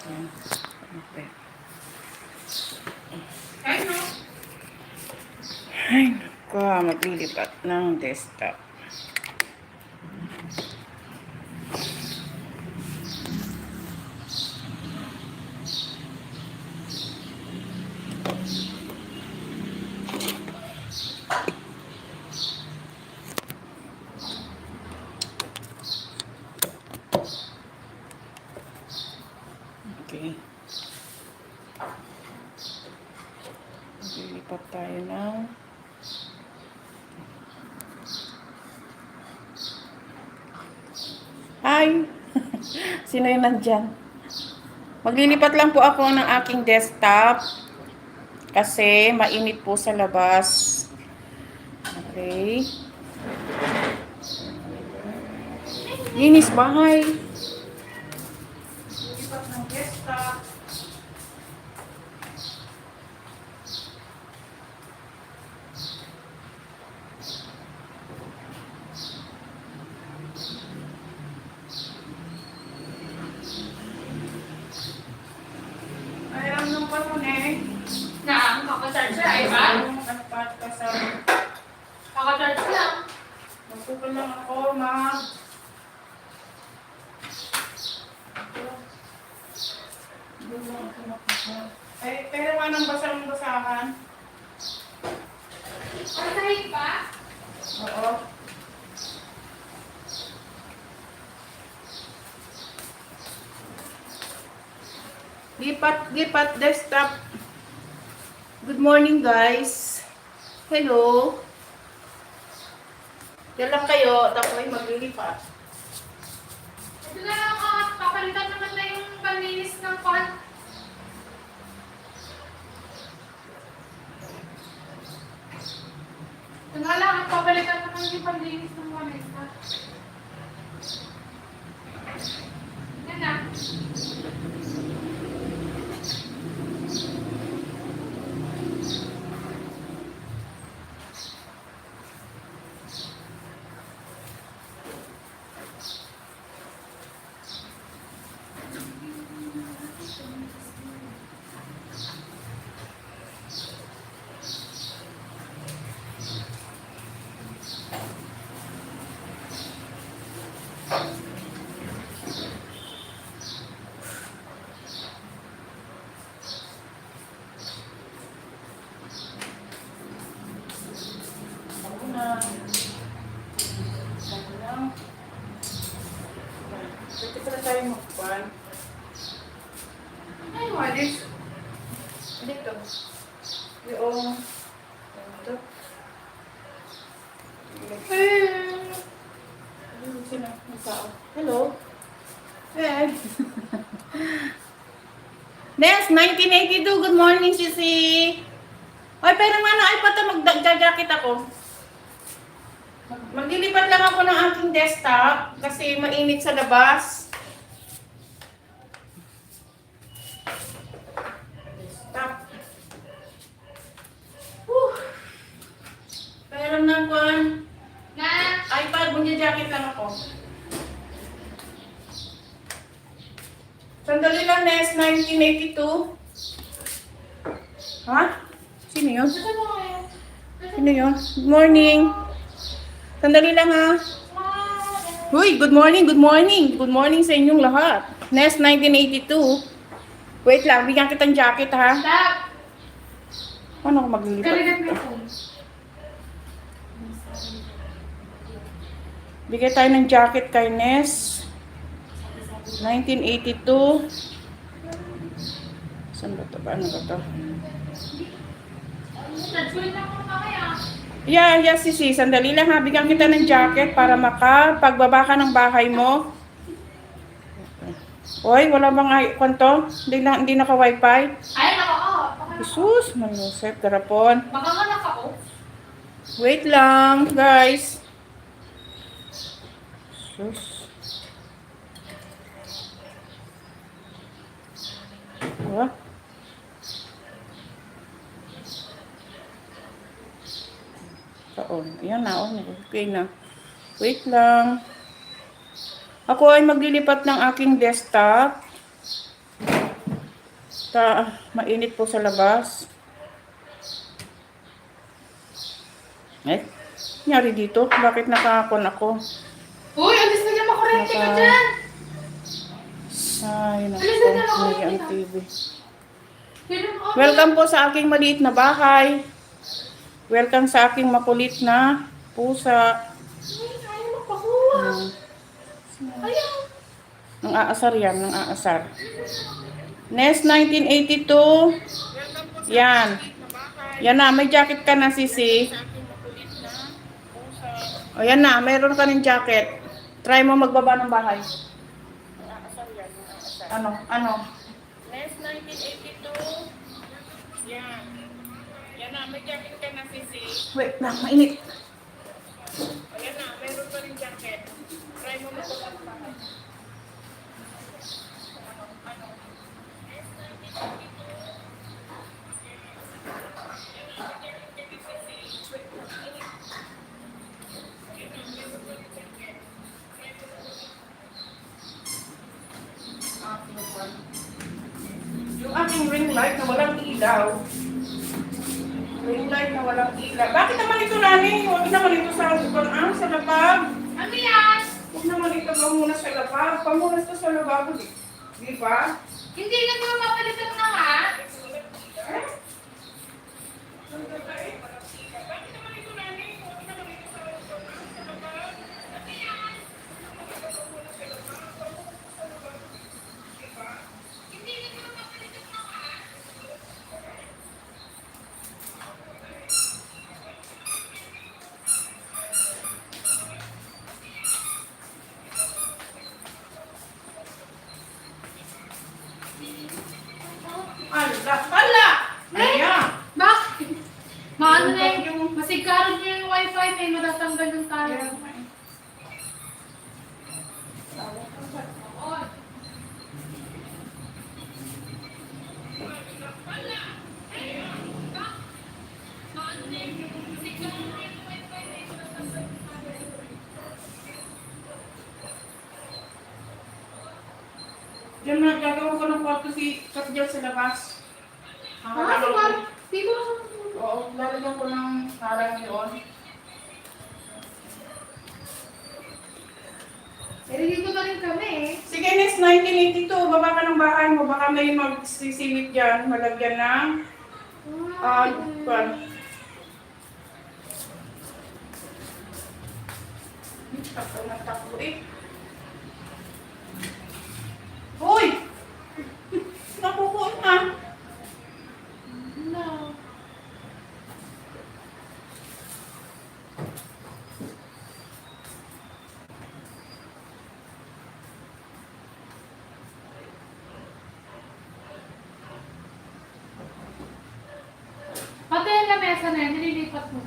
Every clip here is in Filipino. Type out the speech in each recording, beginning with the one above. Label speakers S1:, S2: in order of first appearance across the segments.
S1: Ayan. Okay. Ay, naku. Maglilipat ng desktop. Okay. Maglilipat tayo ng Hi! Sino yung nandyan? Maglilipat lang po ako ng aking desktop kasi mainit po sa labas. Okay. Linis bahay. Maglilipat ng desktop. Alam nung pa mo eh.
S2: Na, kakacharge siya, eh ba?
S1: Nagpat ka sa...
S2: Kakacharge lang.
S1: Magpupul lang ako, ma. Eh, pero anong basang-basahan?
S2: Masahig ba?
S1: Oo. Lipat desktop. Good morning, guys. Hello. Diyan lang kayo, tapos ay maglilipat.
S2: Ito na lang, papalitan naman na yung panlinis ng pan. Ito na lang, papalitan naman yung panlinis ng panlinis. Yan na.
S1: Ako na. Ako lang. Pwede pala tayo magpan.
S2: Ay, walis.
S1: Dito. Yung... Ito. Sino? Ang tao. Hello? Hey. Nes, 1982. Good morning, Sisi. Ay, pero ano, ay pata magja-jacket ako. Maglilipat lang ako ng aking desktop kasi mainit sa labas. Desktop. Pero nang kuhan,
S2: Na,
S1: iPad, magja-jacket lang ako. Sandali lang, Nes, 1982. Ha? Sino yun?
S2: ito mo kayo.
S1: Sino yun? Good morning. Sandali lang ha. Uy, good morning, good morning. Good morning sa inyong lahat. Nes 1982. Wait lang, bigyan kitang jacket ha.
S2: Stop!
S1: Paano ako maglilipat
S2: Kaligat mo
S1: dito?
S2: yung phone.
S1: Bigay tayo ng jacket kay Nes. 1982. Saan ba ito? Paano ba ito?
S2: Nag-join ako na kaya.
S1: Yeah, Sisi. Sandali lang ha. Bigyan kita ng jacket para makapagbaba ka ng bahay mo. Oy, wala bang kwanto? Hindi naka-wifi?
S2: Ay, naka-off.
S1: Jesus, malusep, garapon.
S2: Baka nga naka-off.
S1: Wait lang, guys. Jesus. Diba? Taon. Ayan na, okay na. Wait lang. Ako ay maglilipat ng aking desktop. Mainit po sa labas. Eh, nangyari dito? Bakit nakakon ako?
S2: Uy, alis na dyan, makurente ka
S1: Naka-
S2: dyan.
S1: Ay, nako.
S2: Alis na dyan,
S1: May
S2: makurente
S1: ang
S2: ka.
S1: TV.
S2: Kailan ako?
S1: Welcome po sa aking maliit na bahay. Welcome sa aking makulit na pusa.
S2: Ay, ayaw magpakuha. Ayaw.
S1: Nang aasar yan, nang aasar. Nest 1982. Yan. Yan na, may jacket ka na, Sisi. O yan na, meron ka ng jacket. Try mo magbaba ng bahay. Ano? Nest 1982. Yan. Yan na, may jacket ka na, Sisi. Wait na, mainit. O yan na, meron ka ng jacket. Try mo magbaba ng bahay. Yung aking ring light na walang ilaw. Ring light na walang ilaw. Bakit naman ito, Nani? Huwag naman ito sa sa labab.
S2: Ano yan?
S1: Huwag naman ito ba muna sa labab. Pamunas ito sa labab. Di ba?
S2: Hindi na ko mapalitan na nga.
S1: Eh? Bakit naman ito, Nani? Huwag naman ito sa labab.
S2: Hindi na ko mapalitan na nga.
S1: Ala! Ayan!
S2: Bakit? Maano na yung, masigkaran niyo yung wifi, may matatanggal yung tayo.
S1: Diyan na, gagawin ko ng kwarto si Kat dyan sa labas.
S2: Ah, sumar. Dito.
S1: Oo, lalagyan ko ng harang yun.
S2: Eh, dito na rin kami eh.
S1: Sige, next 1982, baba ka ng bahay mo. Baka may magsisilip dyan. Malagyan ng kwan. Takbo na takbo eh. Hoy! Nakukuha na.
S2: No. Pati yung lamesa na yun, nililipat mo.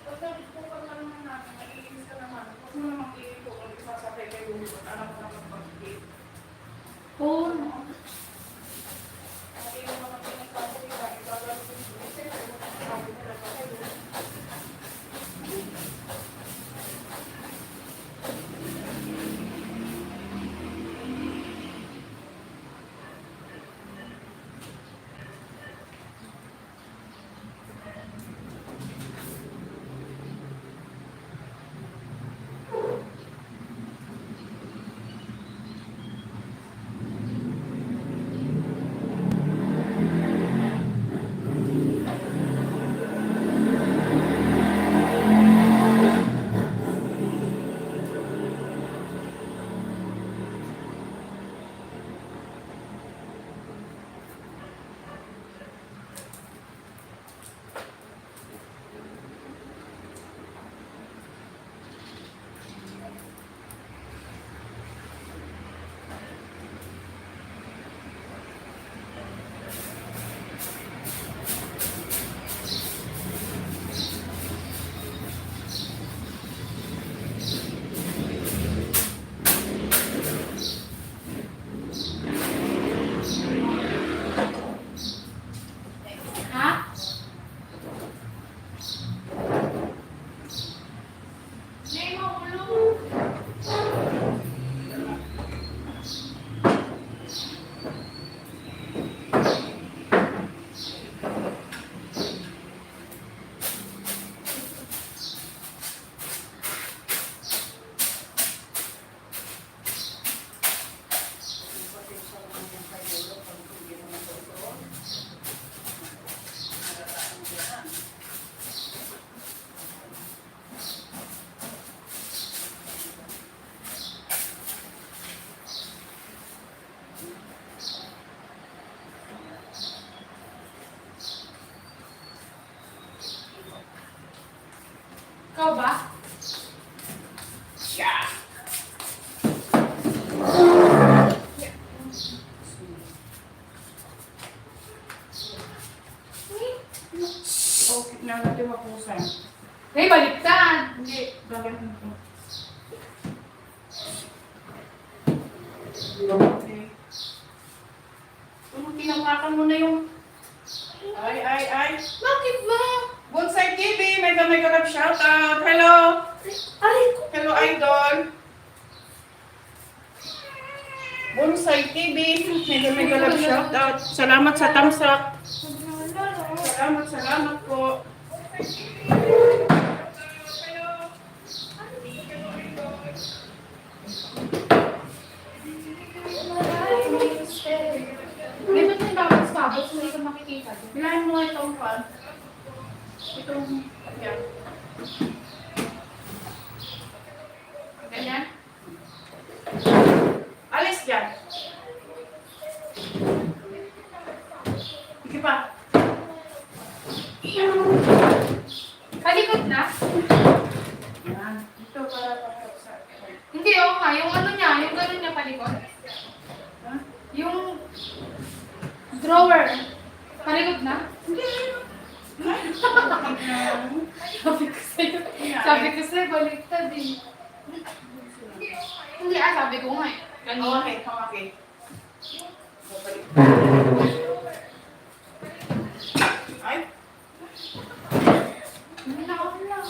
S1: Pagkabit ko pa naman natin, naiinis ka naman. Huwag mo namang iito kung isasakay kayo yung alam ko naman pag-ibig.
S2: Oo.
S1: natin mapusan.
S2: Ay, baliktad! Hindi.
S1: Bakit nito? Okay. Kung tinapakan mo na yung... Ay.
S2: Bakit ba?
S1: Bonsai TV, mega love shoutout. Hello!
S2: Aray ko!
S1: Hello, idol! Bonsai TV, mega love shoutout. Salamat sa thumbs up. Salamat po.
S2: Dito na yung babas-babas, hindi ko makikita.
S1: Bilahin mo nga itong fan. Itong, yan. Ganyan. Alis dyan. Sige pa.
S2: Palikot na?
S1: Yan. Ito para pakap sa akin.
S2: Hindi, oo nga. Yung ano niya, yung gano'n niya palikot.
S1: Ha?
S2: Yung drawer. Palikot na?
S1: Hindi.
S2: Sabi ko sa'yo, baliktad eh. Hindi sabi ko nga eh. Kanina.
S1: Okay. Ay.
S2: Hindi na ako lang.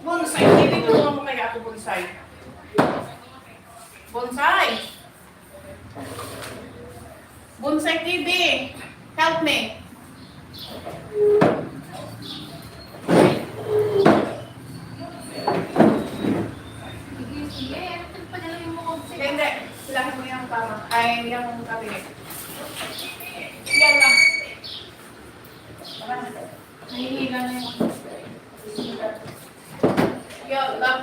S1: Bonsai. Hindi tulungan mo kaya ako bonsai. Bonsai. Bonsai TV. Help me.
S2: Sige. Ano pa nila yung mukha ko?
S1: Hindi. Silahin mo yung tama. Ay, yung kabinet. Yan lang.
S2: Nahihila na yung
S1: Yan lang.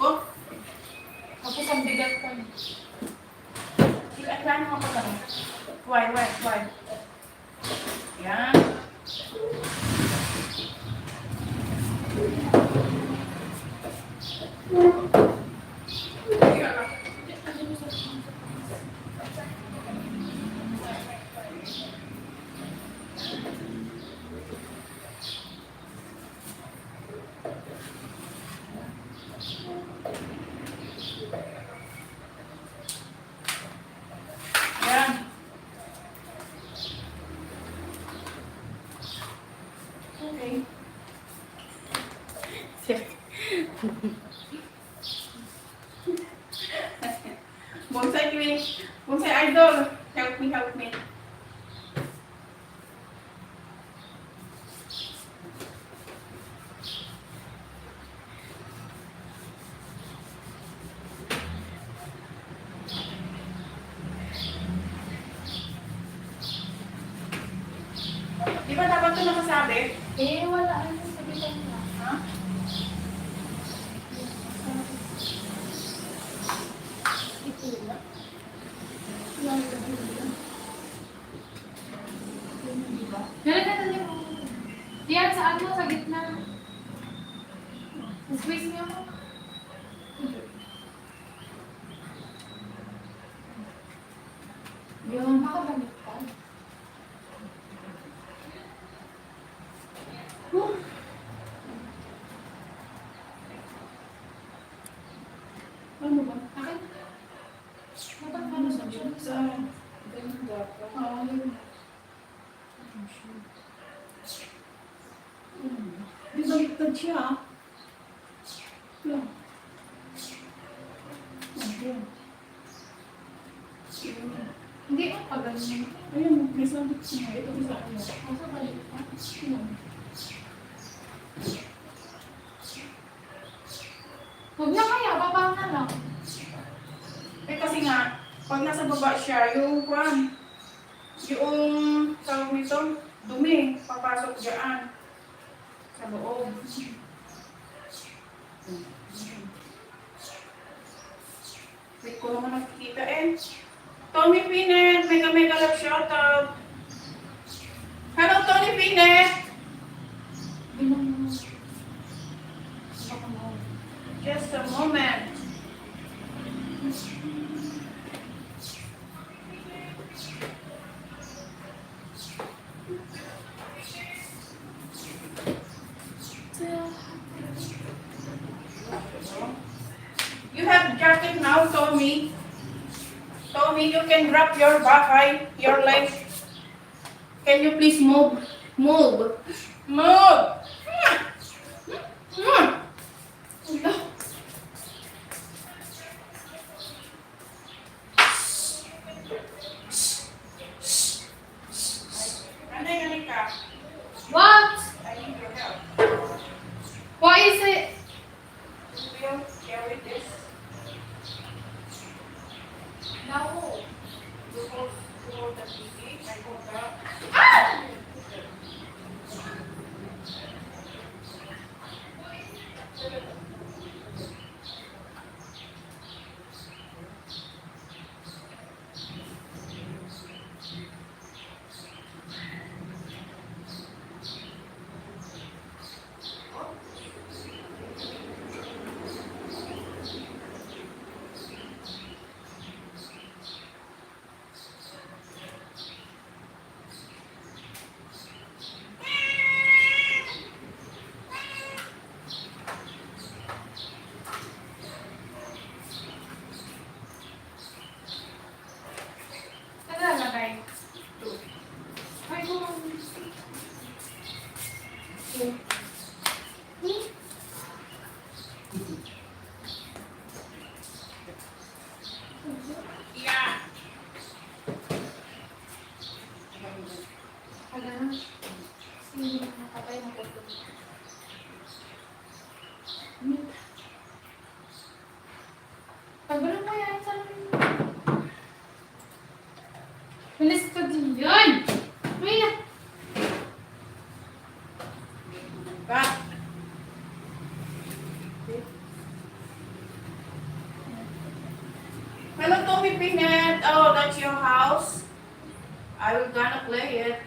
S1: Ko.
S2: Tapos ang bigat pa.
S1: Ilan mo pa lang. Why? Yan. Yan. Okay. Bonsai Queen. Bonsai Idol. Help me. Di ba dapat ito nakasabi?
S2: Eh, wala. Ano sa bigat na?
S1: Ha?
S2: Nalagyan na mo. Diyan sa ano, sa gitna. Squeeze niyo mo. Yung makabaliktad.
S1: Ano ba?
S2: Akin. Dapat ano sa dyan?
S1: Sa... Ganun dapat.
S2: Oo, yun.
S1: Di baliktad siya. Yan. Ayan.
S2: Hindi, pag ganyan.
S1: Ayun, may sabit siya. Ito isa ano.
S2: Asa baliktad?
S1: Ayan.
S2: Huwag na kaya, baba na lang.
S1: Eh kasi nga, pag nasa baba siya, yung tawag nito, dumi, papasok dyan. Sa loob. Wait ko naman nakikita eh. Tony Pinet, mega love shoutout. Hello Tony Pinet!
S2: Bilang mo.
S1: Just a moment. that jacket now, Tommy. Tommy, you can drop your bahay, your leg. Can you please move? Move. Move.
S2: Ulo.
S1: Anay, anay ka.
S2: What?
S1: I need your help.
S2: What is it?
S1: Will you carry this?
S2: No.
S1: You hold the TV. I hold the...
S2: Ah! Ano nalagay? Ay, kung...
S1: Yeah.
S2: Wala na. Hindi na nakatay na po. Pagbulo mo yan sa... Bilis ka din yun! Uy na!
S1: Back. Hello, Tommy Peanut. Oh, that's your house? I will gonna play it.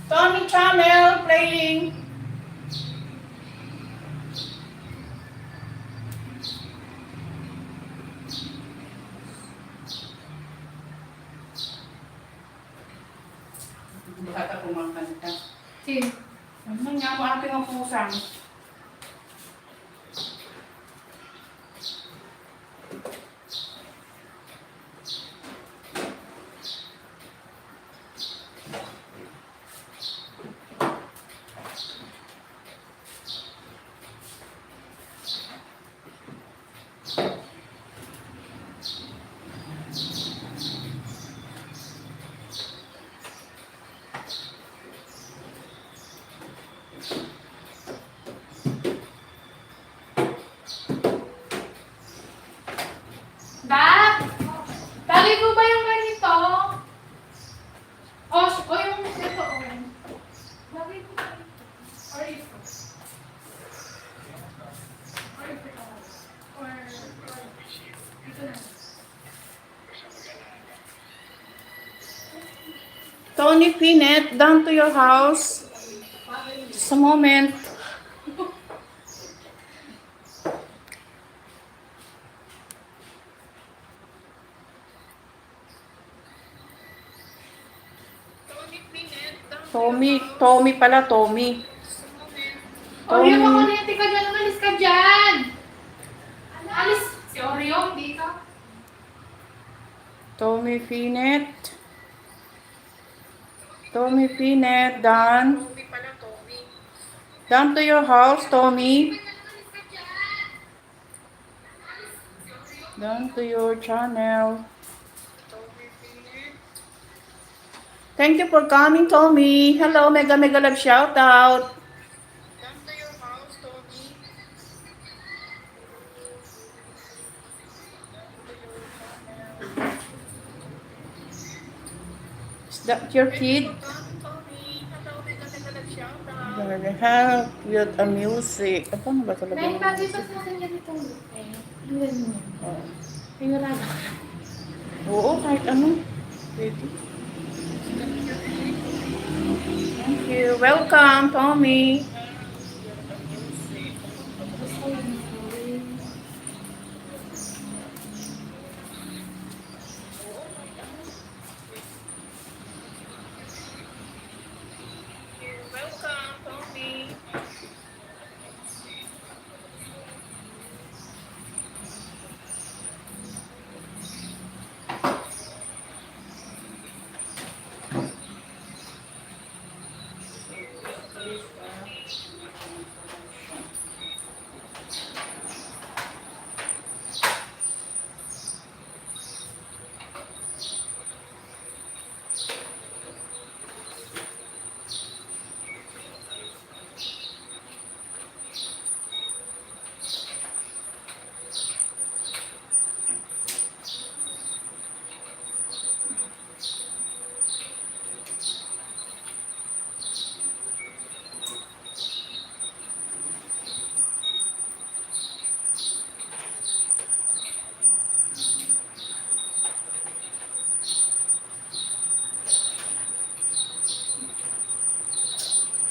S1: Tommy Channel playing. Baka kumakanta.
S2: Sige.
S1: Ano nga mo ating ang pusang?
S2: Dad! Bagay ko ba yung ganito? O yung ito, o. Bagay ko ba ito? Or ito? Or ito? Or ito na.
S1: Tony Peanut, down to your house. Just a moment. Tommy pala, Tommy.
S2: Oreo, makuneti ka dyan. Alis ka dyan. Alis. Si Oreo, hindi ka.
S1: Tommy Peanut. Tommy Peanut, down. Down to your house, Tommy. Down to your channel. Thank you for coming, Tommy. Hello, mega love shout out. Down to your house, Tommy. Is that your kid? Gonna help with a music. Ano ba talaga?
S2: Dahil bagay pa sa akin ganitong look eh. Yung ganyan.
S1: Oh.
S2: Sigurado.
S1: Oo, kahit ano. Pwede. Thank you. Welcome, Tommy.
S2: Gusto yun.
S1: Welcome, Tommy.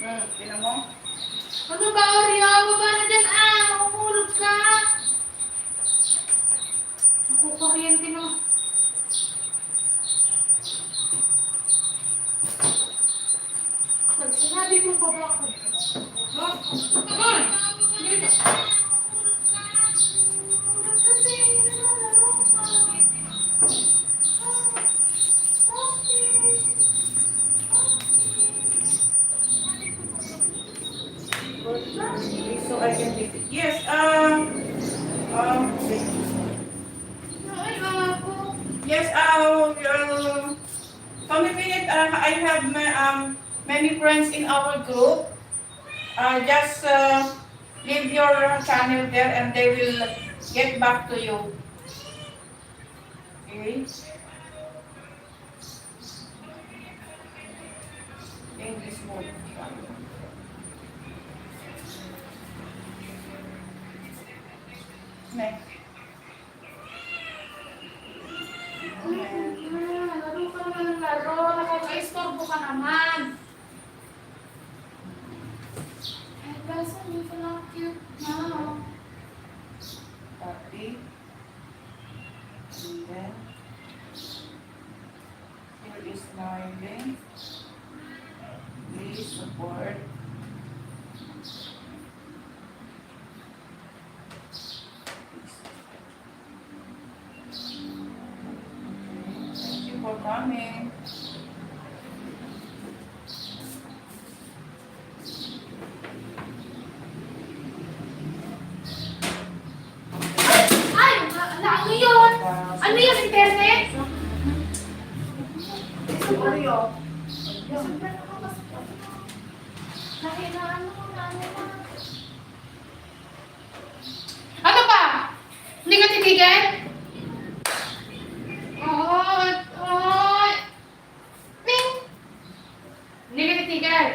S1: Tinan mo?
S2: Ano ba, Oreo? Baba na dyan, Makukulog ka. Nakukuryente no. Pag sinabi mo pa ba ako? Tagal! Dito. Kasi, nalalaro ka.
S1: So I can take it. Yes,
S2: Ay, ako.
S1: yes, Pamipinit, I have many friends in our group. Just leave your channel there and they will get back to you. Okay? English mode. Next.
S2: Laro ka naman ng laro. Nakaka-istorbo ka naman. Ay, kaso hindi ka lang cute na.
S1: Copy. And then, here is my link. Please support. Thank you for coming.
S2: Ay! Ano yun? Ano yun, internet?
S1: Oreo.
S2: Sobrang nakakasakit. Nahinaan mo na ano. Ano pa? Hindi ka titigil? Oy! Ping! Hindi ka titigil.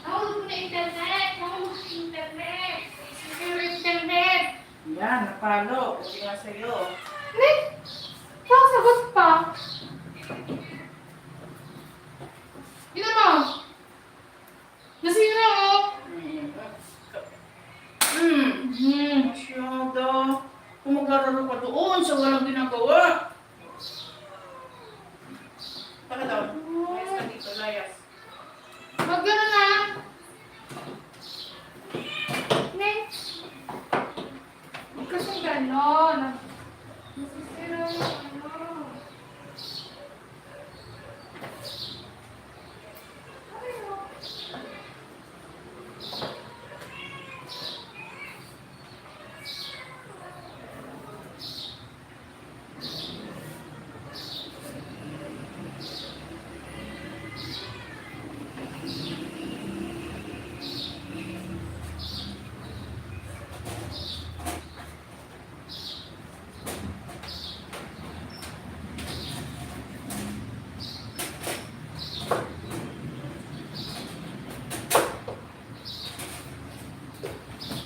S2: Nahulog mo na internet. Nahulog mo na internet. Secure internet.
S1: Yan, napalo. Hindi nga sa'yo.
S2: Hindi. Nakasagot pa. Tignan mo. Nasira oh.
S1: Masyado. Kung maglalaro ka doon sa walang ginagawa. Baka daw. Layas ka dito, layas.
S2: Wag gano'n na. Next. Huwag kasi gano'n. Nasisira yung ano. Ano?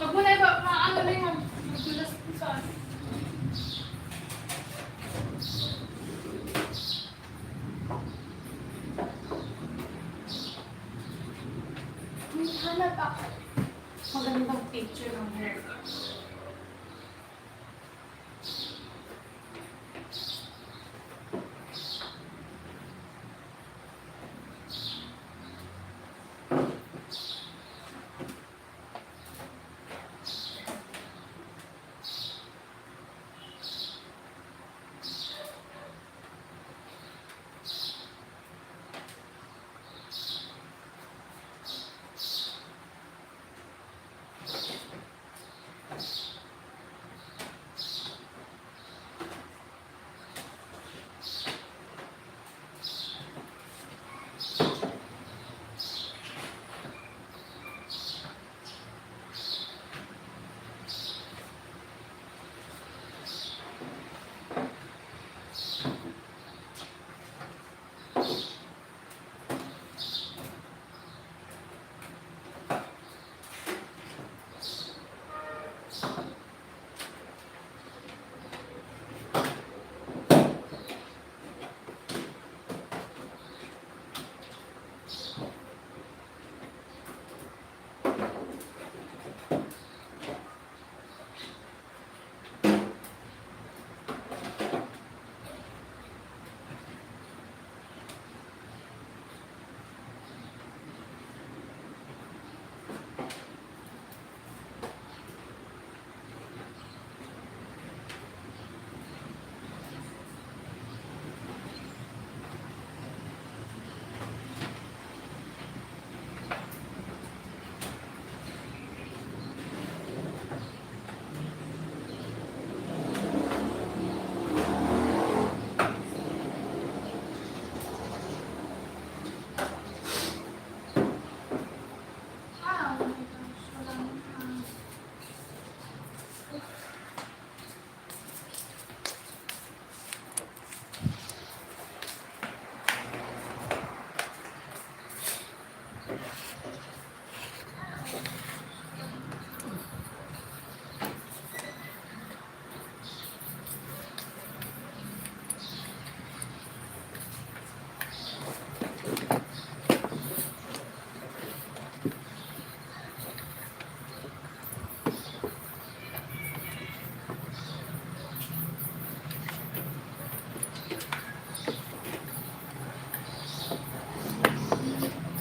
S2: Pag mo na iba, maano na yun. Madulas po saan. May hanap ako. Magandang picture ng hair ko.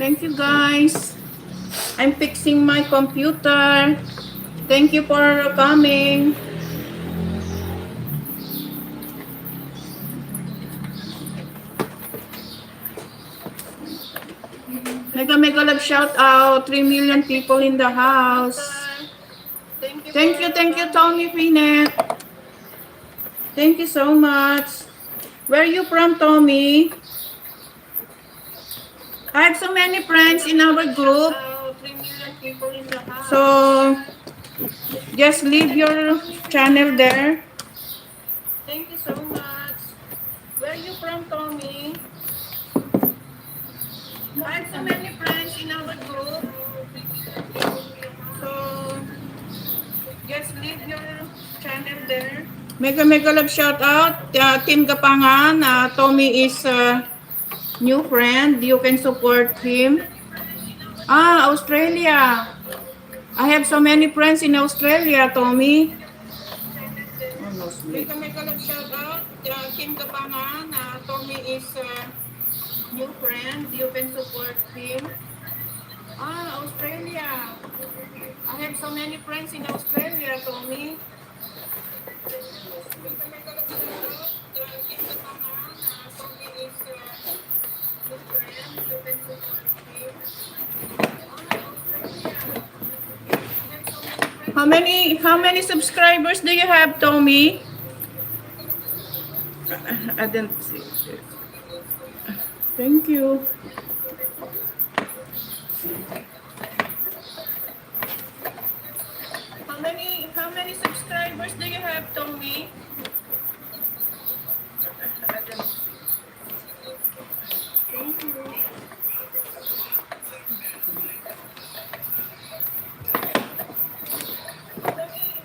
S1: Thank you guys. I'm fixing my computer. Thank you for coming. Mega love shout out. 3 million people in the house. Thank you, Tommy Pinet. Thank you so much. Where are you from, Tommy? I have so many friends in our group. 3 million people in the house. So, just leave your channel there. Thank you so much. Where are you from, Tommy? I have so many friends in our group. So, just leave your channel there. Mega love shout out. Team Gapangan. Tommy is new friend. You can support him. Australia. I have so many friends in Australia, Tommy. Mega love shout out. Team Gapangan. Tommy is new friend. You can support him. Australia. I have so many friends in Australia, Tommy. How many subscribers do you have, Tommy? I didn't see. Thank you. How many subscribers do you have, Tommy? I didn't see. Thank you.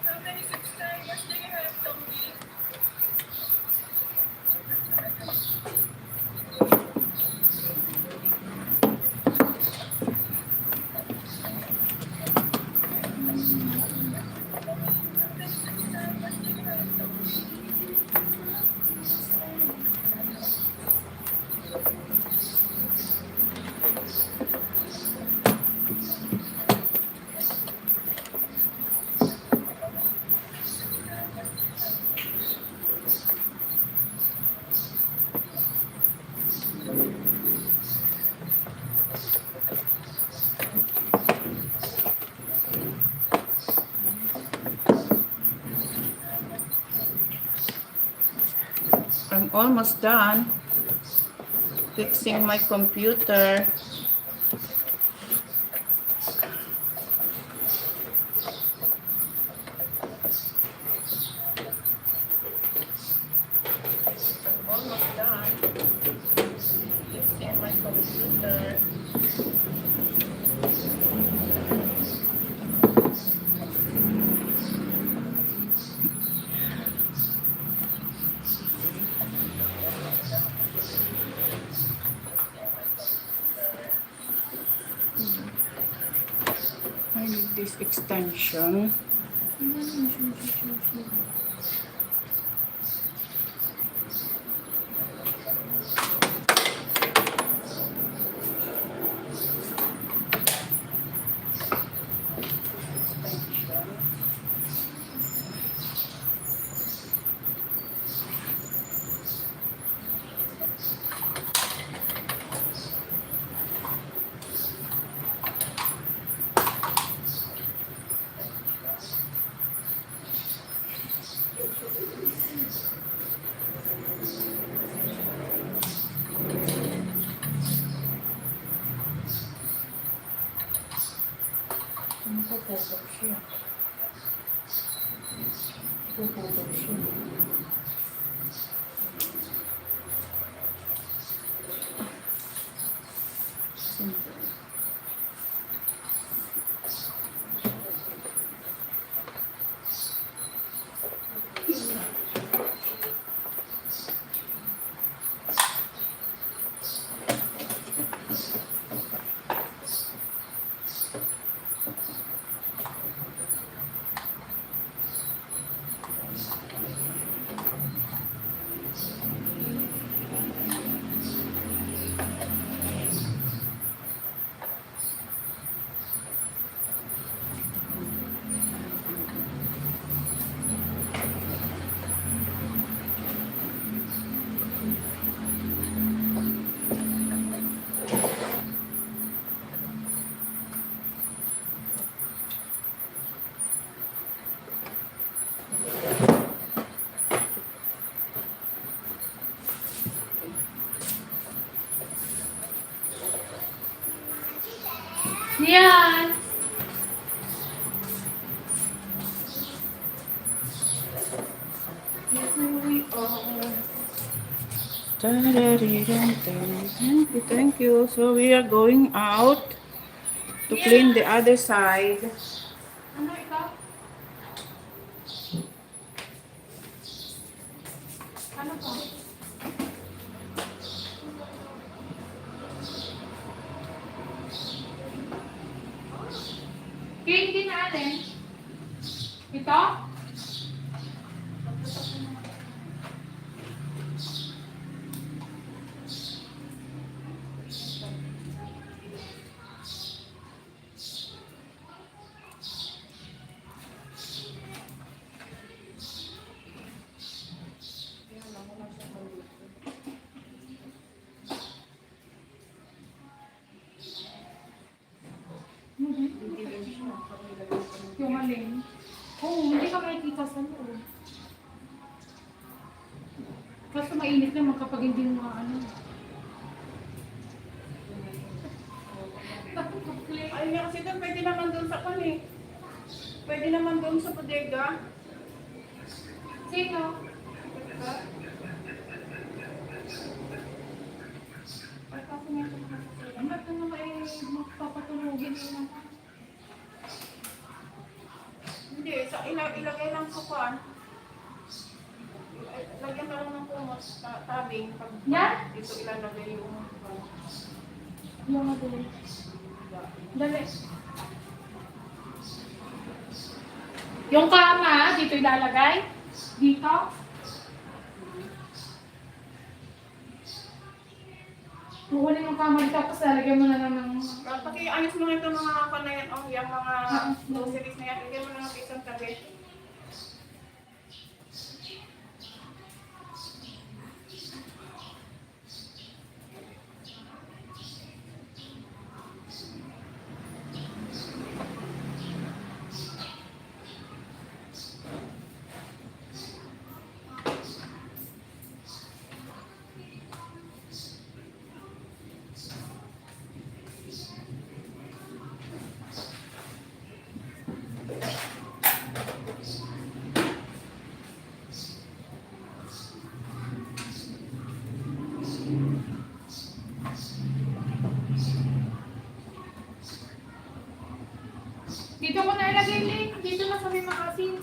S1: How many subscribers do you have, Tommy? I'm almost done fixing my computer. I'm almost done fixing my computer. I need this extension. Puputok siya. Puputok siya.
S2: Yan.
S1: Thank you, thank you. So we are going out to clean the other side.
S2: Ano ikaw? Ano pa? Cake din na alin? Ito? Yung alin? Oo, hindi ka makikita sa loob. Kaso mainit naman kapag hindi mo ano.
S1: Ay, kasi doon pwede naman doon sa kan eh. Pwede naman doon sa bodega.
S2: Sino?
S1: Ay, kasi nga ito nakasasaya.
S2: Ba't na naman magpapatulogin naman?
S1: Hindi, sa ilagay lang sa kan. Lagyan na lang ng kumot sa tabing. Pag
S2: Yan?
S1: dito ilalagay yung
S2: Yung ano? Dali. Yung kama, dito ilalagay? Dito? Kukunin yung kama dito, tapos lalagyan mo na lang ng...
S1: Pakiayos mo nga ito mga panayan, yung mga groceries na yan. Lagyan mo lang ng isang tabi.
S2: Dito ko na ilagay, Link. Dito na sa may makasin.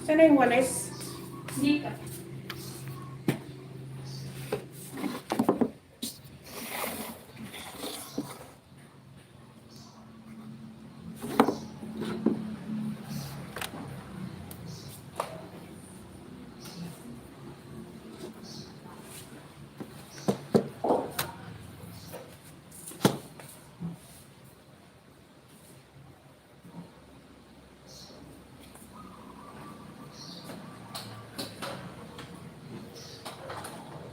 S1: Saan na yung walis?
S2: Dito.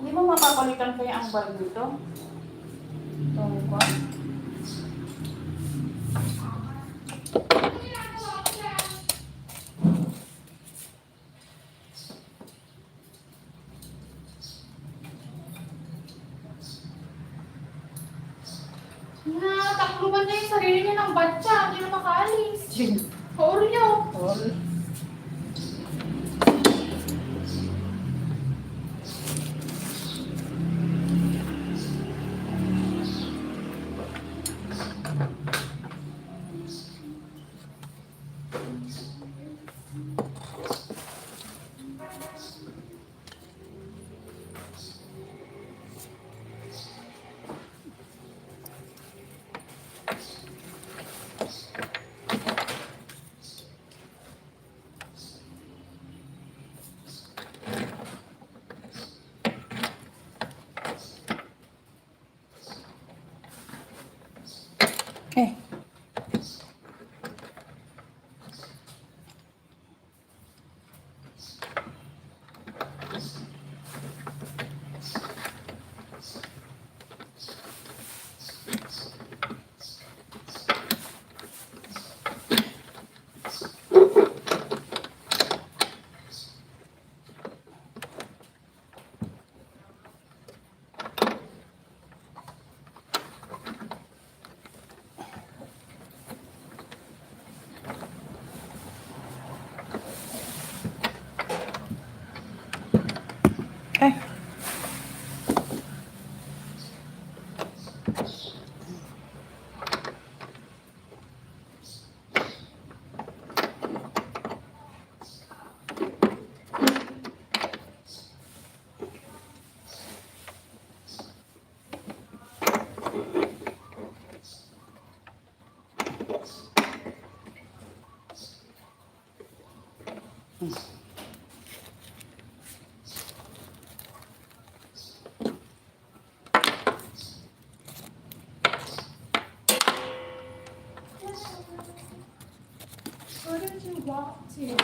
S1: Hindi mo mapapalitan kaya ang bulb dito? Itong kwan?
S2: Natakluban niya yung sarili niya ng batya. Hindi na makaalis. Oreo.
S1: All.
S2: Where did you walk to?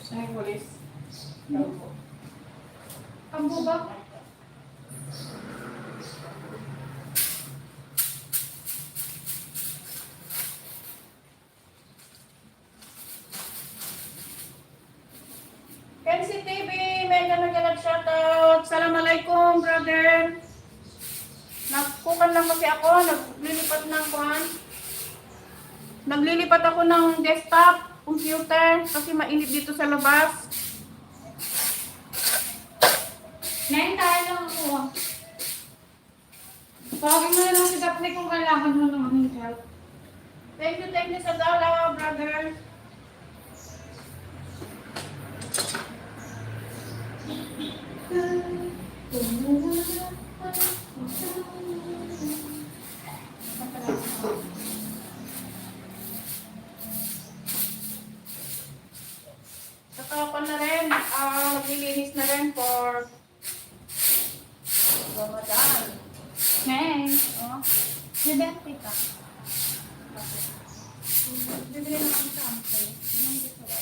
S1: Saan yung walis?
S2: Kambo ba?
S1: Kenzie TV, mega shoutout. Assalamualaikum, brother. Nagkukan lang kasi ako, naglilipat ako ng desktop, computer, kasi mainit dito sa labas.
S2: Ngayon tayo lang ako ah. Tawagin mo na lang si Daphne kung kailangan mo ng aming help.
S1: Thank you sa dala, brother. Saka ako na rin, naglilinis na rin for Ramadan.
S2: Ngayon.
S1: Oh,
S2: Nabente ka.
S1: bibili na akong shampoo. Yun ang gusto ko.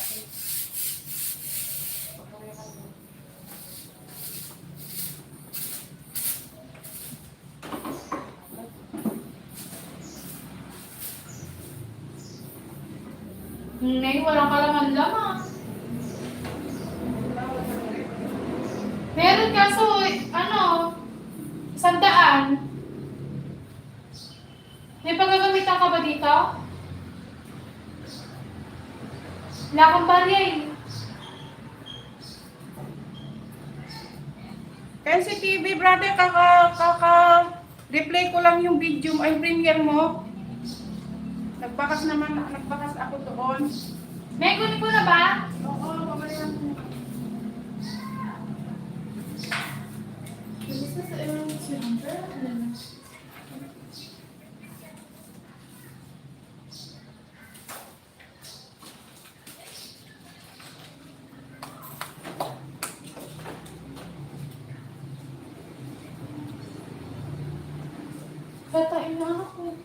S2: Ngayon wala ka laman-laman. Meron kaso, ano, 100. May paggagamitan ka ba dito? Wala kang barya eh.
S1: Kasi TV, brother, replay ko lang yung video, ay premiere mo. Nagbakas ako doon.
S2: May kunin ko na ba?
S1: Oo, pabalikan ko.
S2: Is this a number? Tatain na ako.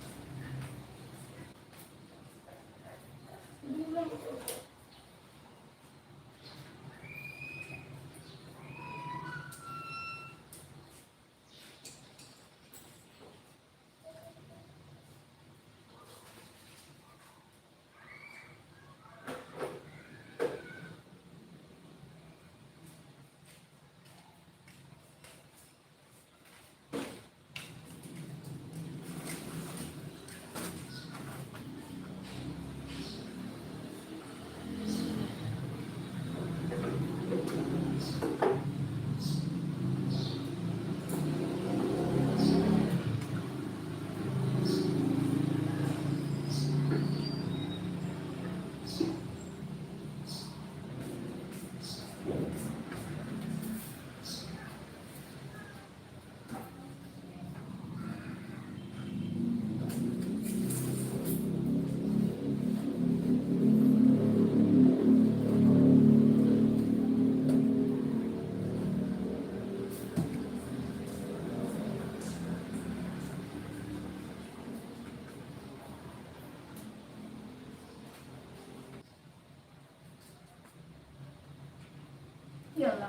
S1: Yalla.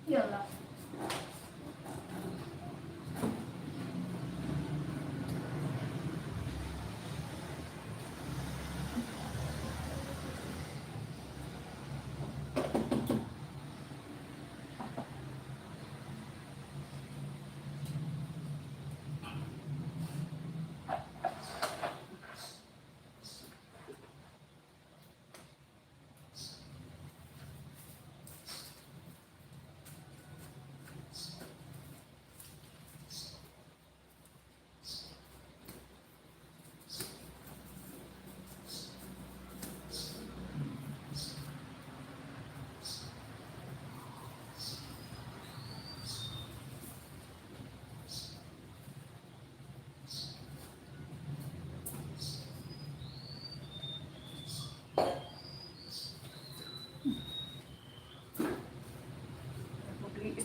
S1: Yalla.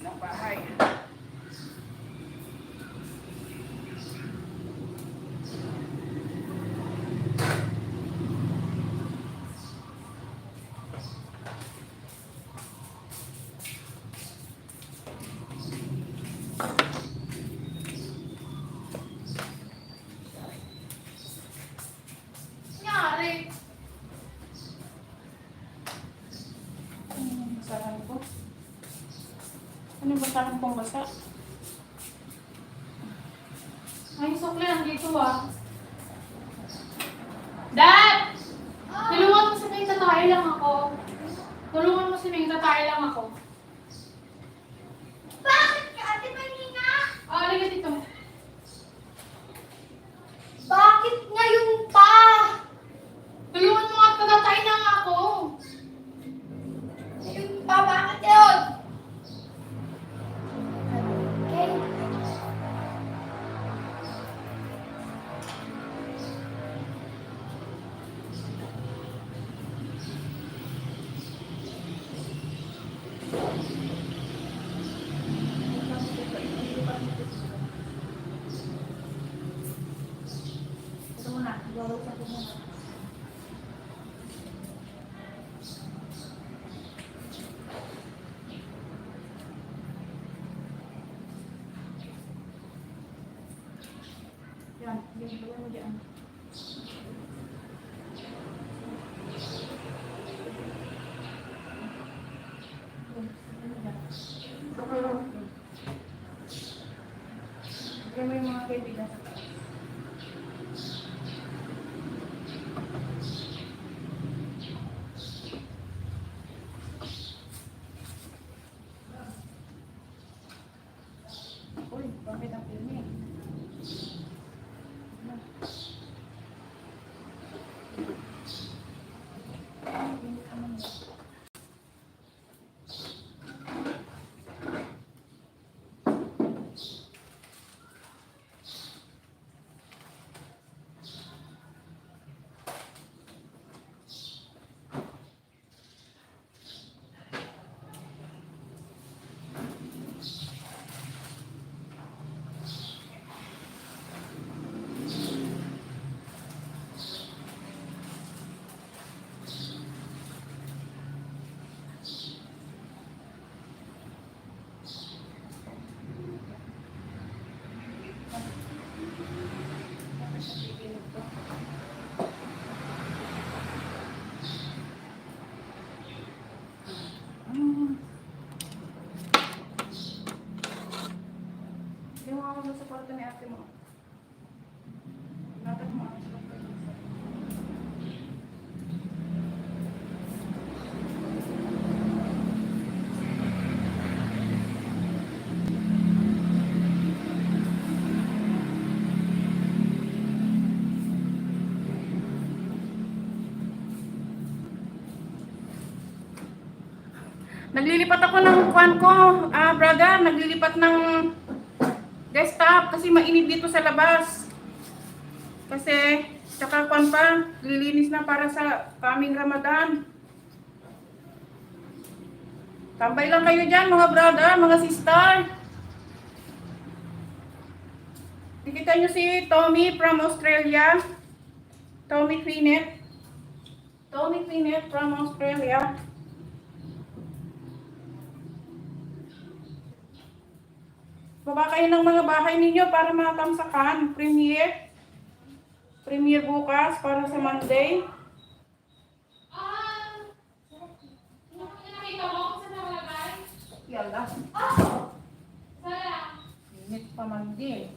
S1: ng bahay.
S2: Nangyari.
S1: Ano yung basahan ko? Ano yung basahan kong basa?
S2: Ay, sukli nandito ah. Dad! Tulungan mo si Ming, tatay lang ako. Tulungan mo si Ming, tatay lang ako.
S3: Bakit ka, Ate Marina?
S2: Halika dito.
S3: Bakit ngayon pa?
S2: Tulungan mo at tatatay lang ako.
S3: Ngayon pa, bakit yun? Okay.
S1: Ito muna. Iwawasan ko muna. Yan. Yan. Gawin mo dyan. Gawin mo yung mga kaibigan sa taas. Uy, bakit ang pilmi? Yung mga mo sa kwarto ni ate mo. Natag mo ako sa kwarto. Naglilipat ako ng kwan ko, brother. Naglilipat ng desktop kasi mainit dito sa labas. Kasi, tsaka kwan pa, lilinis na para sa coming Ramadan. Tambay lang kayo dyan, mga brother, mga sister. Nakita nyo si Tommy from Australia. Tommy Queenet. Tommy Queenet from Australia. Baba kayo ng mga bahay ninyo para matamsakan. Premiere bukas para sa Monday.
S2: Ano nakita mo kung saan nakalagay?
S1: Yala.
S2: Sayang.
S1: Init pa man din.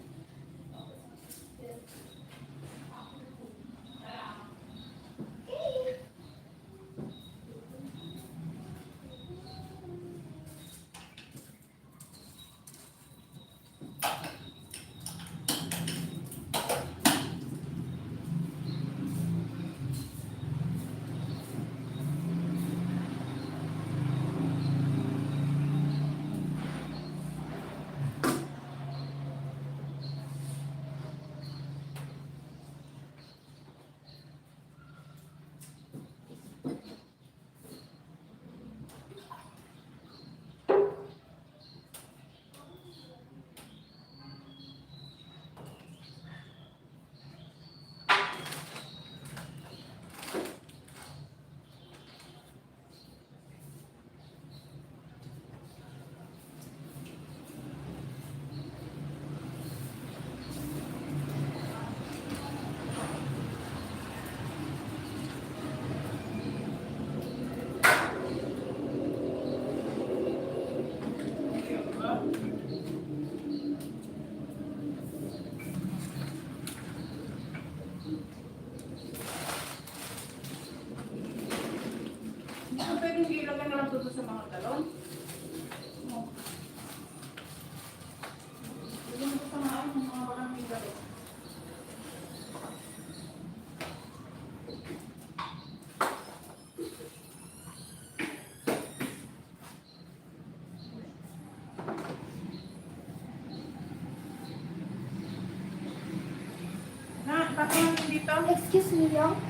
S1: Ito.
S3: Excuse me lang.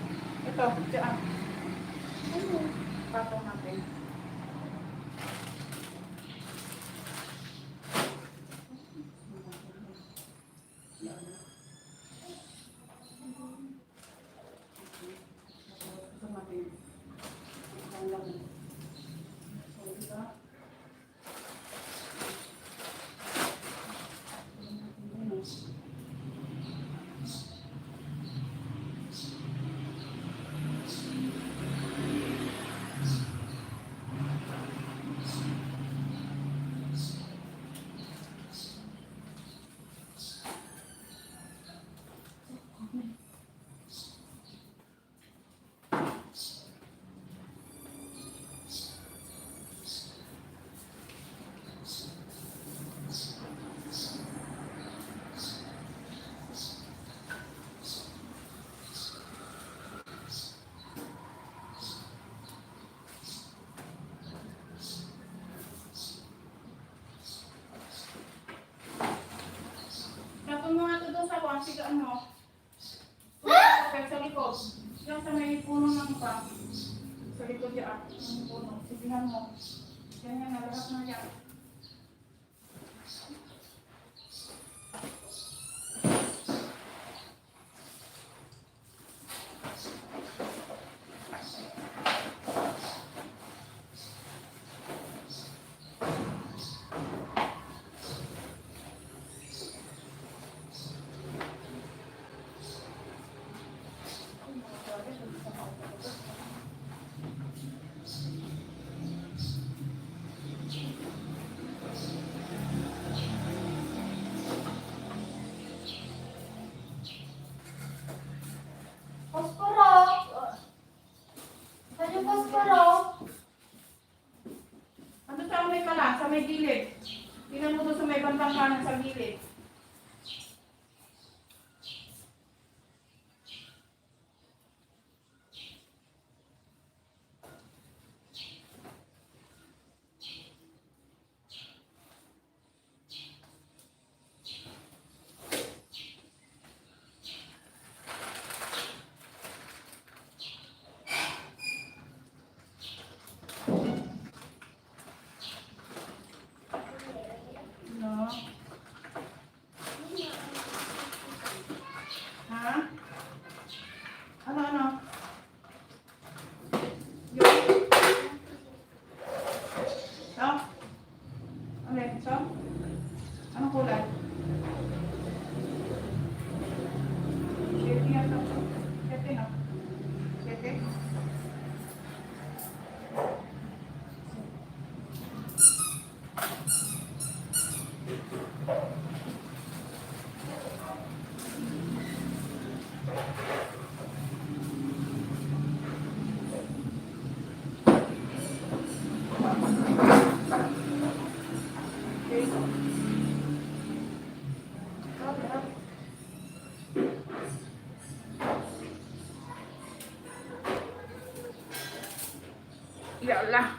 S1: Ito. Diyan.
S3: Ano?
S1: Patong natin. Tapon mo nga ito doon sa wang, sigaan mo. Sa likod. Diyan sa may puno ng pa. Sa likod yan. Ang puno. Sigihan mo. Yan yan, nalakas na yan.
S3: Posporo. Saan yung posporo?
S1: Ano sa may pala? Sa may gilid. Tingnan mo doon sa may bandang kanan sa gilid. No. Ha? Ano, ano? Yung... Ito? Ano ito? Anong kulay? Sete yata ito. Sete, no? Sete? Ya Allah.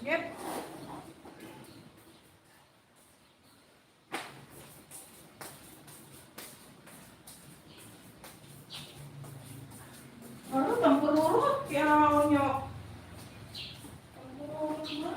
S1: Yep. Ano, tampururot. Kaya nyo. Tampururot ba?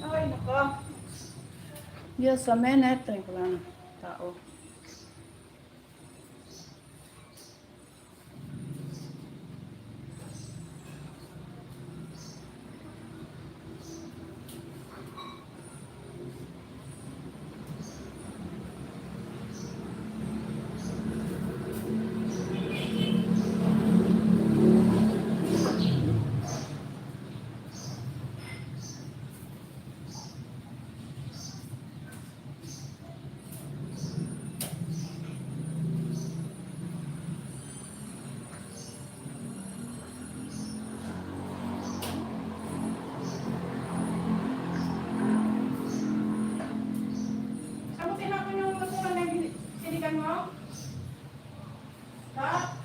S1: Ay, nako. Just a minute. Try ko lang. Tao. Sabutin ako yung masukan na sinikan mo? Ha?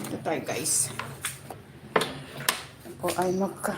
S1: Ito tayo guys. Ako ay magka.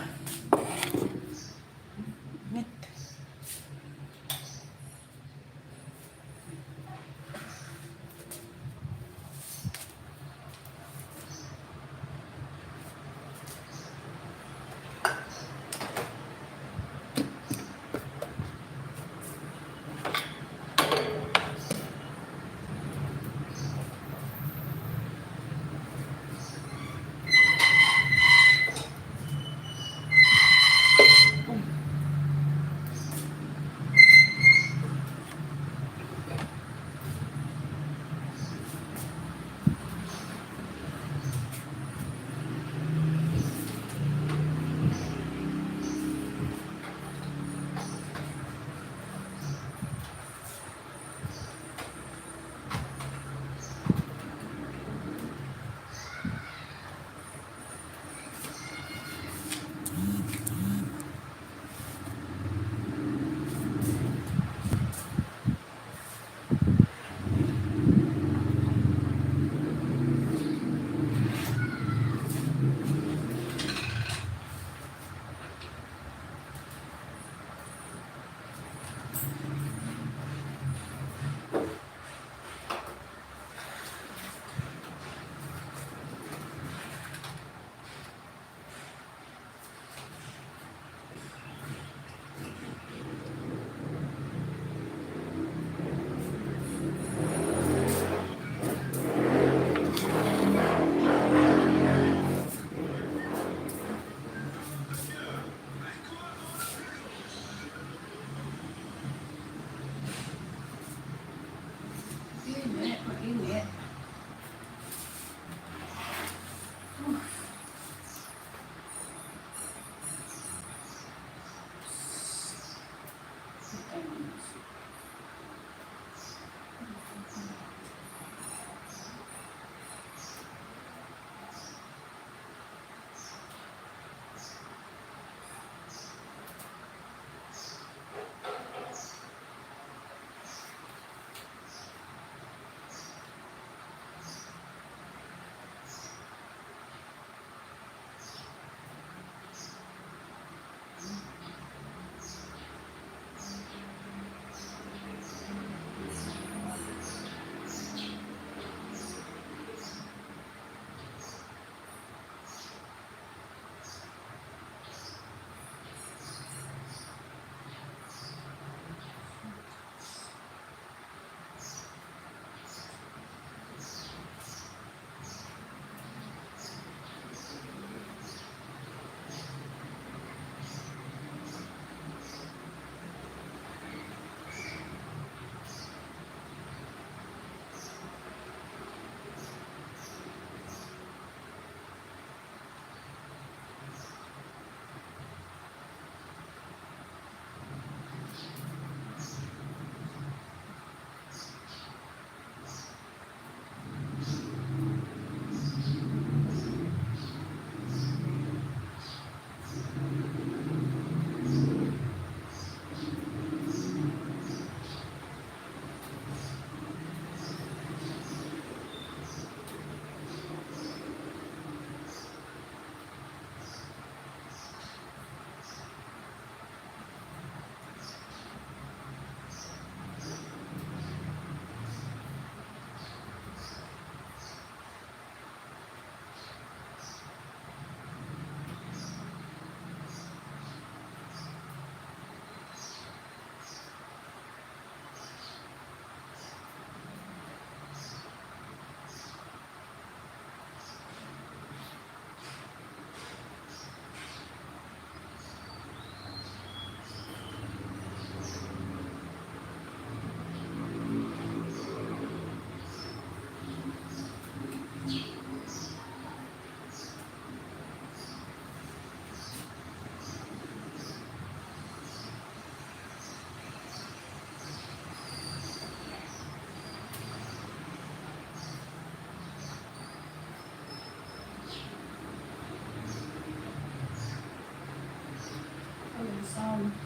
S1: sound.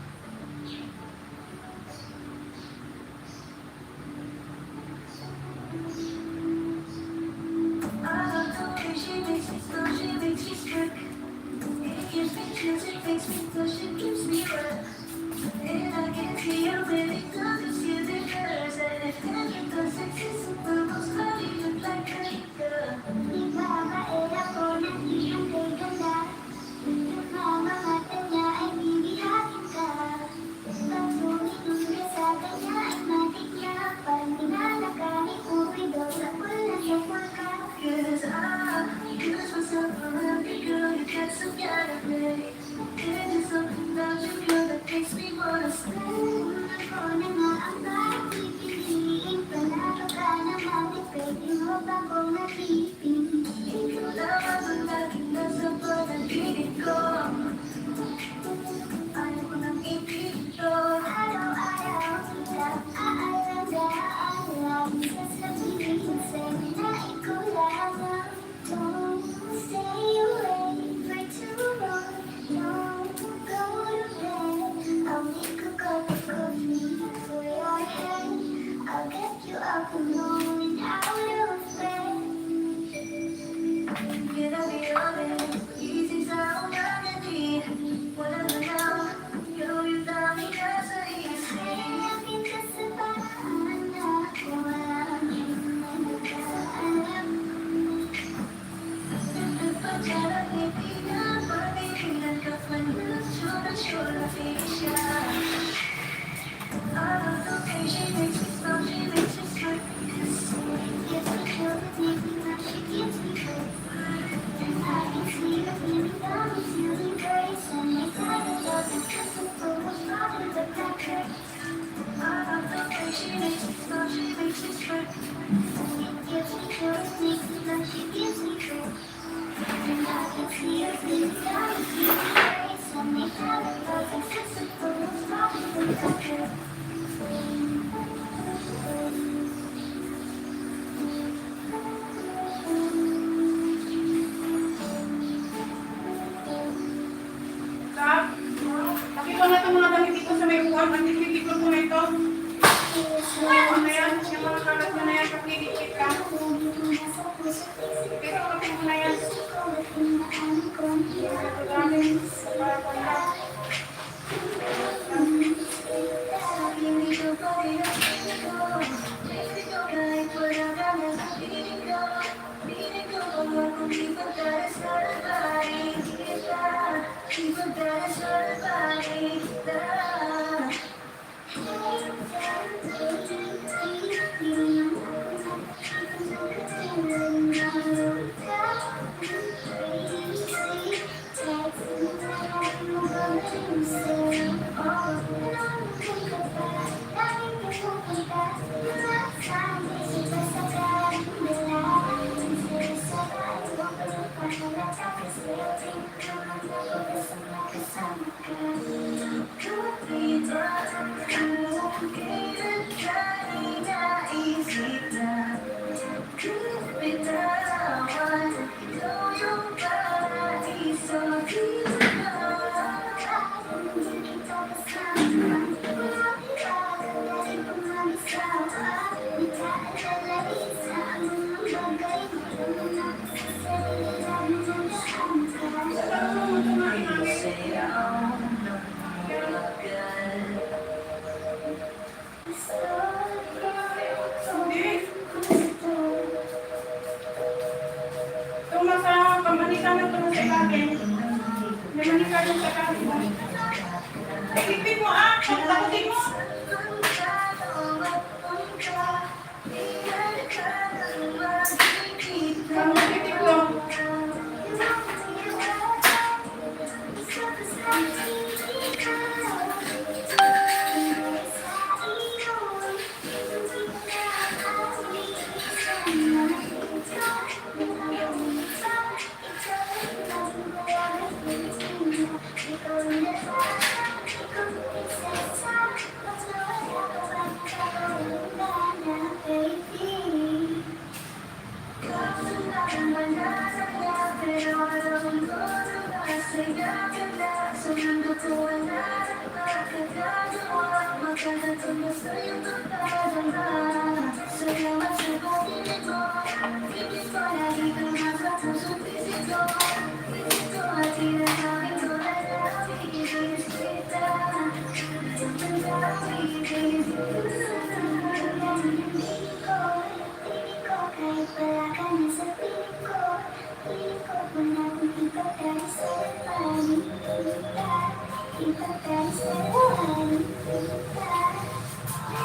S1: Kap, nakita na itong mga damit dito sa may uwan. Nagtitipon mo na ito. Ano na yan? Yung mga kalat mo na yan. Kapilipit ka. Pero kapit mo na yan. Ito gamit. Para po na. Ikipin mo ah! Pagtakutin mo! Pagtakutin ko.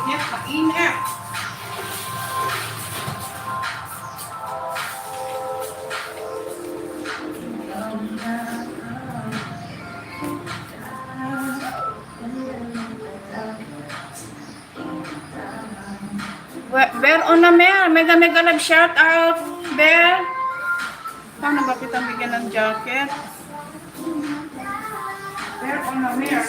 S1: Ingat, maingat. Bear on na Mer, mega love shout out, Bear. Paano ba kita bigyan ng jacket? Bear on na Mer.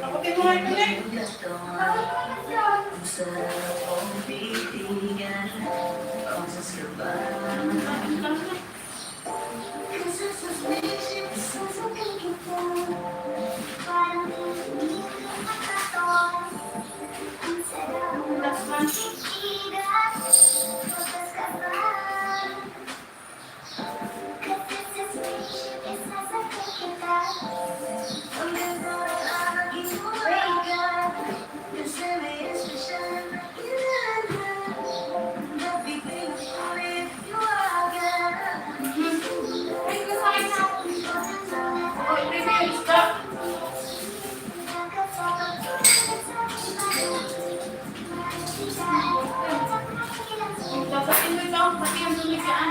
S1: Kaputin mo nga ito, Nick. Sasakin mo ito, pati ang dumigaan.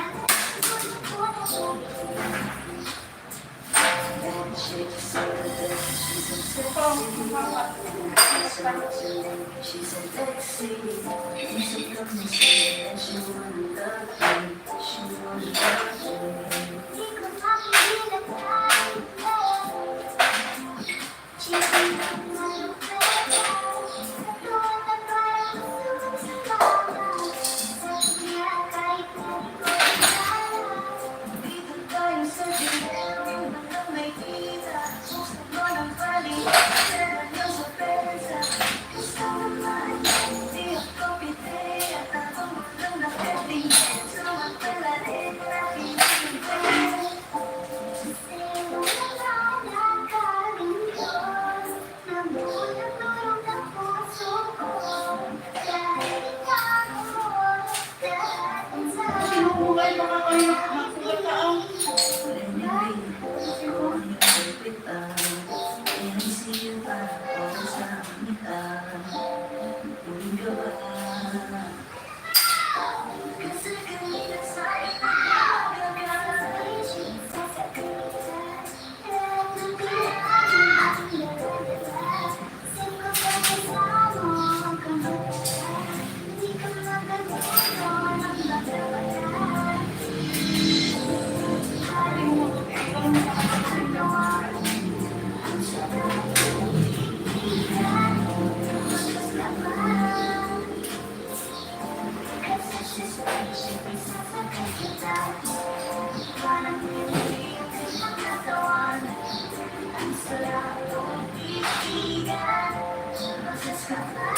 S2: Wala na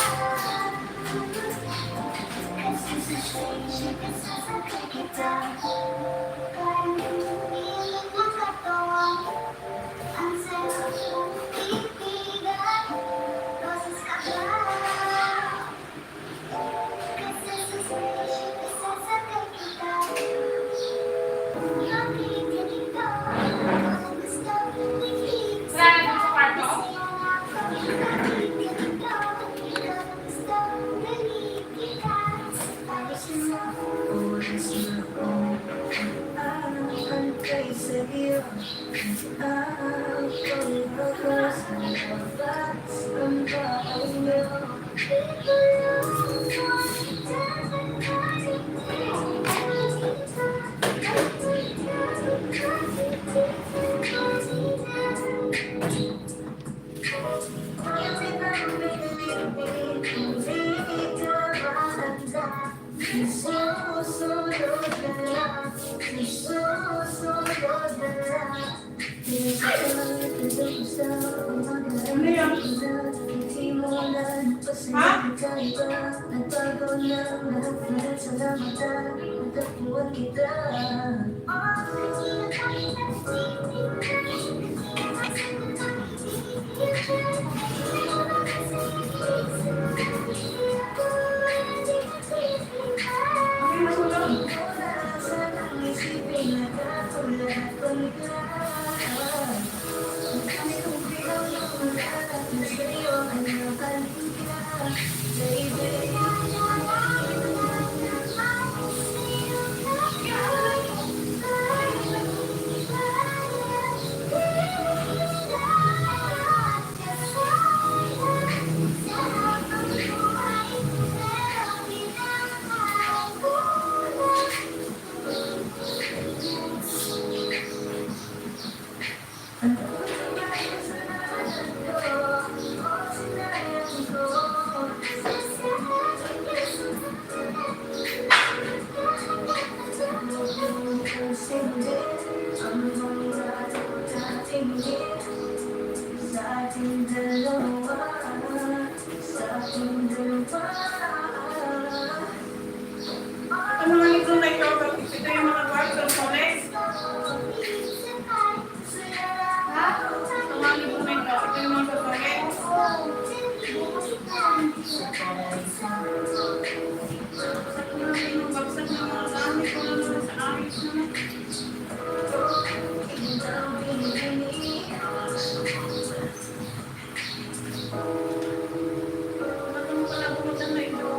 S2: dun sa kwarto?
S1: Ano yan? Ha? Ano yung sulat? Ang mga libro na ito, ito yung mga works of Soles.
S2: Ha?
S1: Ang mga libro na ito yung mga Soles. Bagsak ng mga gamit ko naman sa ayos naman. Ba't mo pala bumutan na ito?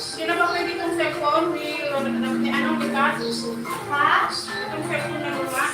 S1: Sino ba pwede itong cellphone? Ni anong bigas?
S2: Ha?
S1: Itong cellphone na luma?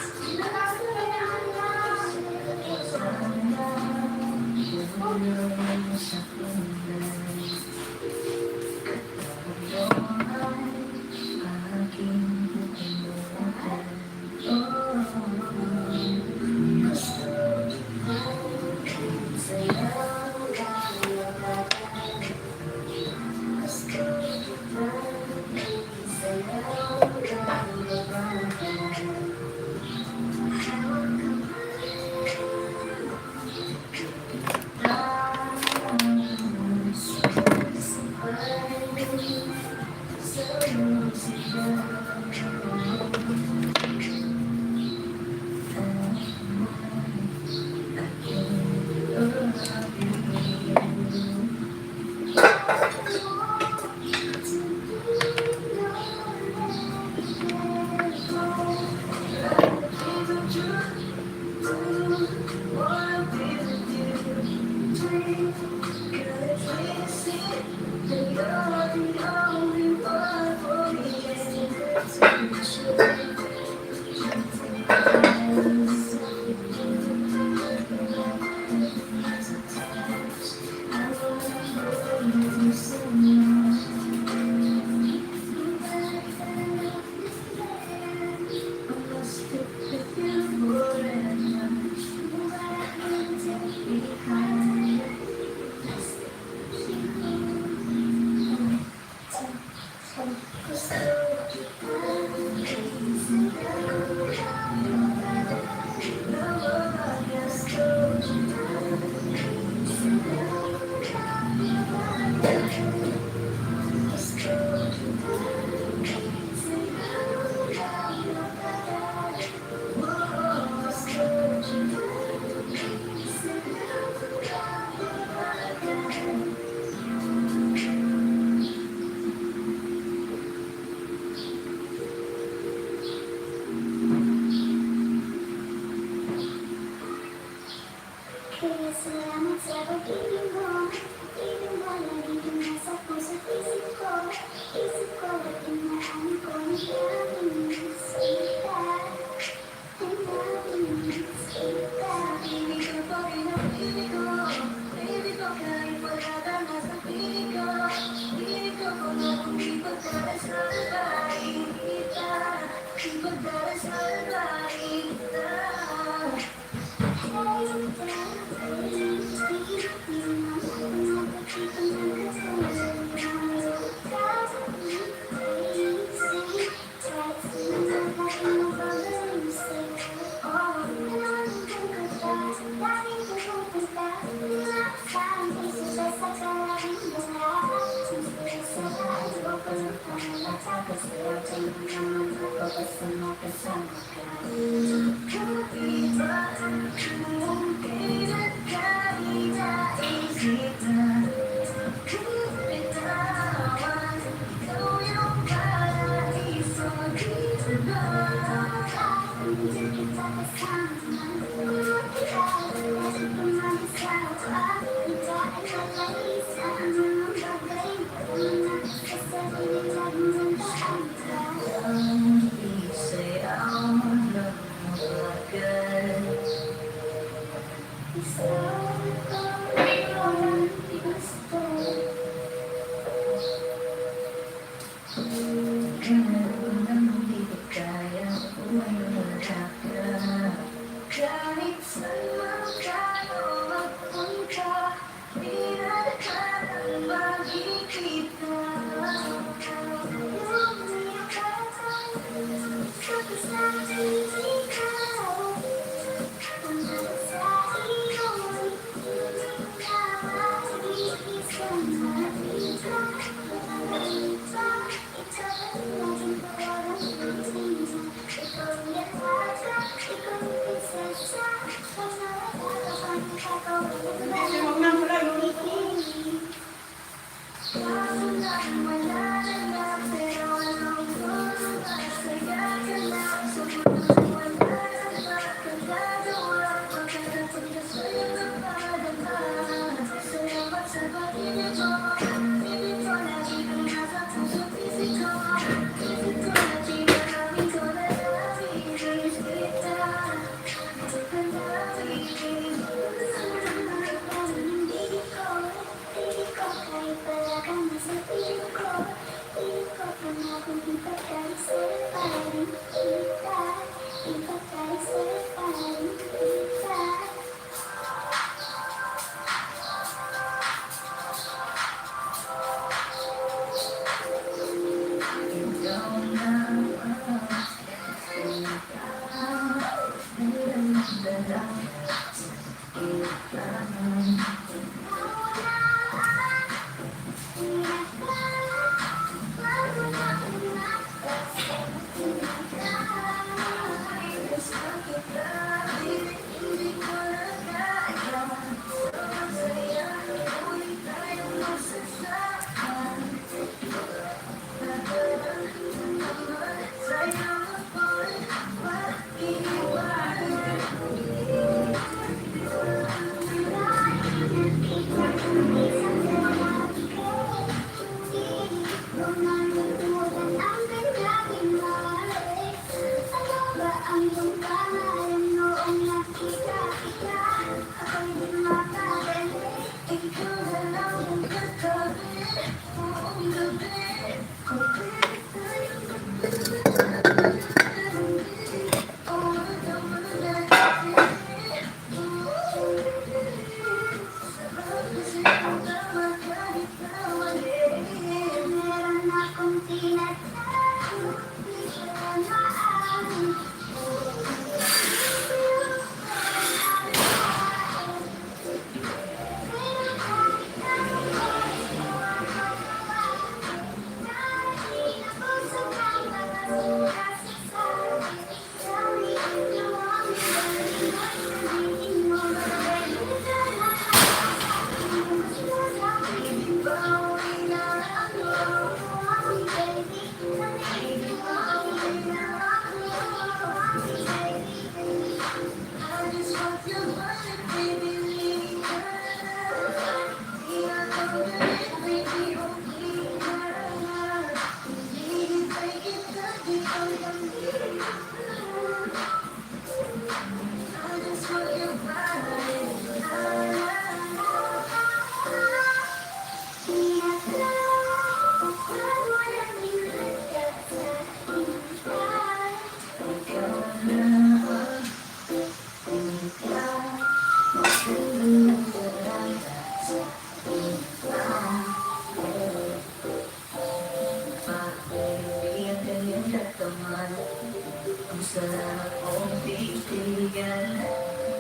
S4: sa akong titigan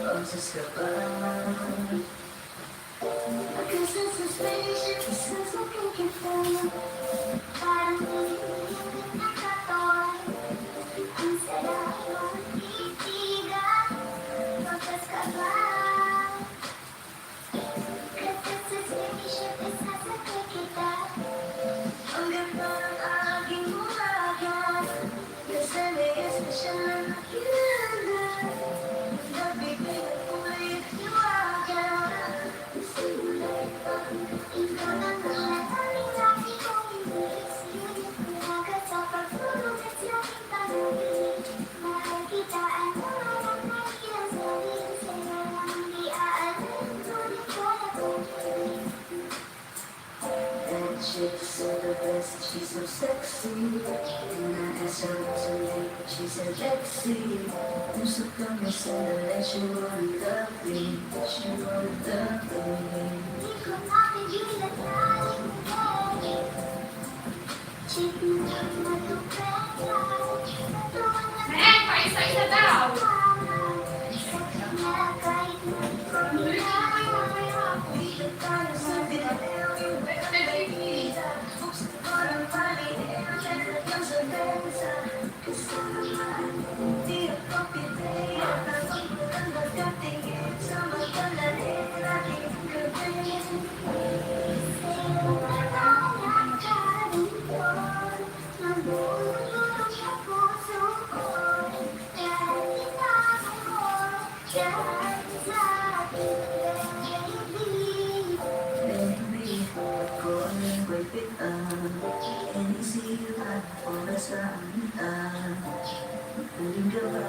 S4: pagsasabahan.
S3: Because it's a spaceship, this is what we can fly. Parang hindi nakatoy. Ang sarap magtitigan pagkaskabay. Because it's a spaceship, this is what we can fly. Ang ganda ng aking umaga. Kasi may espesyal na nakilala. Nabibigay ko ay tiwaga. Simulay pa, ikaw na naman aming lagi kong iniisip. Agad sa pagtulog at laging tanongin. Mahal kita, ano man ang mahirap sabihin sa'yo ang di aalam. Tuloy ko na tuloy.
S4: That chick's so the best, she's so sexy. And I asked her what's her name, she said Lexi. Usap kami sandali, she wanted love me, she wanted love me.
S3: Di ko mapigilan na limigay. Cheat mo lang matupet lang. Tuwan na
S2: Men, paisa-isa daw.
S3: sakit na kahit na di ko minahal.
S4: Dito tayo sa dilim, buksan ko ng paligid, lagyan sa bensa. Kasama man, di ako pinay, at ang walang nagkatingin sa mga lalim, laging gabi.
S3: Sa'yo na nakakalimutan. Nabulong sa puso ko. Kahit itago ko, kahit sa akin, baby.
S4: Baby, ako ang nagwapitan, inisip at oras sa amitan. Huling gawa